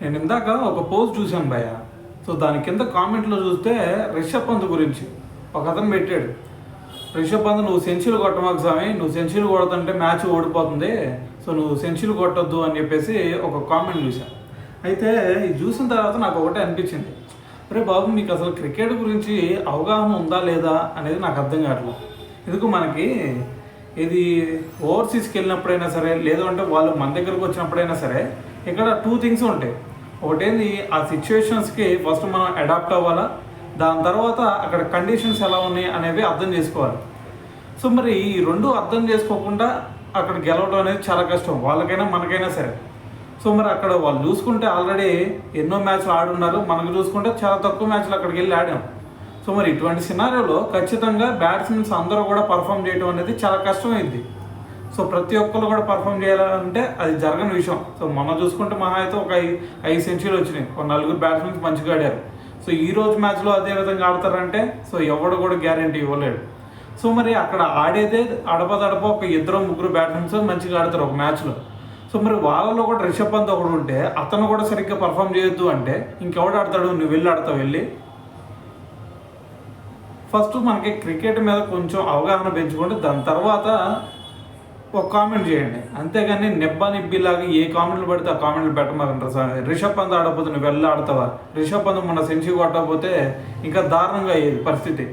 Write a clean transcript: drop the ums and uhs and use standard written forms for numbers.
నేను ఇందాక ఒక పోస్ట్ చూశాను భయ్య. సో దాని కింద కామెంట్లో చూస్తే రిషబ్ పంత్ గురించి ఒక అతను పెట్టాడు. రిషబ్ పంత్ నువ్వు సెంచరీలు కొట్టమాకు స్వామి, నువ్వు సెంచరీలు కొడుతుంటే మ్యాచ్ ఓడిపోతుంది, సో నువ్వు సెంచరీలు కొట్టొద్దు అని చెప్పేసి ఒక కామెంట్ చూశాను. అయితే ఇది చూసిన తర్వాత నాకు ఒకటే అనిపించింది, అరే బాబు మీకు అసలు క్రికెట్ గురించి అవగాహన ఉందా లేదా అనేది నాకు అర్థం కావట్లేదు. ఎందుకు మనకి ఇది ఓవర్సీస్కి వెళ్ళినప్పుడైనా సరే, లేదంటే వాళ్ళు మన దగ్గరకు వచ్చినప్పుడైనా సరే, ఇక్కడ 2 థింగ్స్ ఉంటాయి. ఒకటేంది ఆ సిచ్యువేషన్స్కి ఫస్ట్ మనం అడాప్ట్ అవ్వాలా, దాని తర్వాత అక్కడ కండిషన్స్ ఎలా ఉన్నాయి అనేవి అర్థం చేసుకోవాలి. సో మరి ఈ రెండు అర్థం చేసుకోకుండా అక్కడ గెలవడం అనేది చాలా కష్టం, వాళ్ళకైనా మనకైనా సరే. సో మరి అక్కడ వాళ్ళు చూసుకుంటే ఆల్రెడీ ఎన్నో మ్యాచ్లు ఆడున్నారు, మనకు చూసుకుంటే చాలా తక్కువ మ్యాచ్లు అక్కడికి వెళ్ళి ఆడాం. సో మరి ఇటువంటి సినారియోలో ఖచ్చితంగా బ్యాట్స్మెన్స్ అందరూ కూడా పర్ఫామ్ చేయడం అనేది చాలా కష్టమైంది. సో ప్రతి ఒక్కరు కూడా పర్ఫామ్ చేయాలంటే అది జరగని విషయం. సో మనం చూసుకుంటే మహా అయితే ఒక 5 సెంచరీలు వచ్చినాయి, ఒక 4 బ్యాట్స్మెన్స్ మంచిగా ఆడారు. సో ఈ రోజు మ్యాచ్లో అదే విధంగా ఆడతారంటే సో ఎవడు కూడా గ్యారంటీ ఇవ్వలేడు. సో మరి అక్కడ ఆడేదే అడపదడప ఒక 2-3 బ్యాట్స్మెన్స్ మంచిగా ఆడతారు ఒక మ్యాచ్లో. సో మరి వాళ్ళలో కూడా రిషబ్ పంత్ ఒకడు ఉంటే అతను కూడా సరిగ్గా పర్ఫామ్ చేయొద్దు అంటే ఇంకెవడు ఆడతాడు? నువ్వు వెళ్ళి ఆడతావు వెళ్ళి. ఫస్ట్ మనకి క్రికెట్ మీద కొంచెం అవగాహన పెంచుకుంటే దాని తర్వాత ఒక కామెంట్ చేయండి, అంతేగాని నిబ్బిలాగా ఏ కామెంట్లు పడితే ఆ కామెంట్లు పెట్టమాకంటారు. సార్ రిషబ్ పంత్ ఆడకపోతే నువ్వు వెళ్ళి ఆడతావా? రిషబ్ పంత్ మొన్న సెంచరీ కొట్టకపోతే ఇంకా దారుణంగా అయ్యేది పరిస్థితి.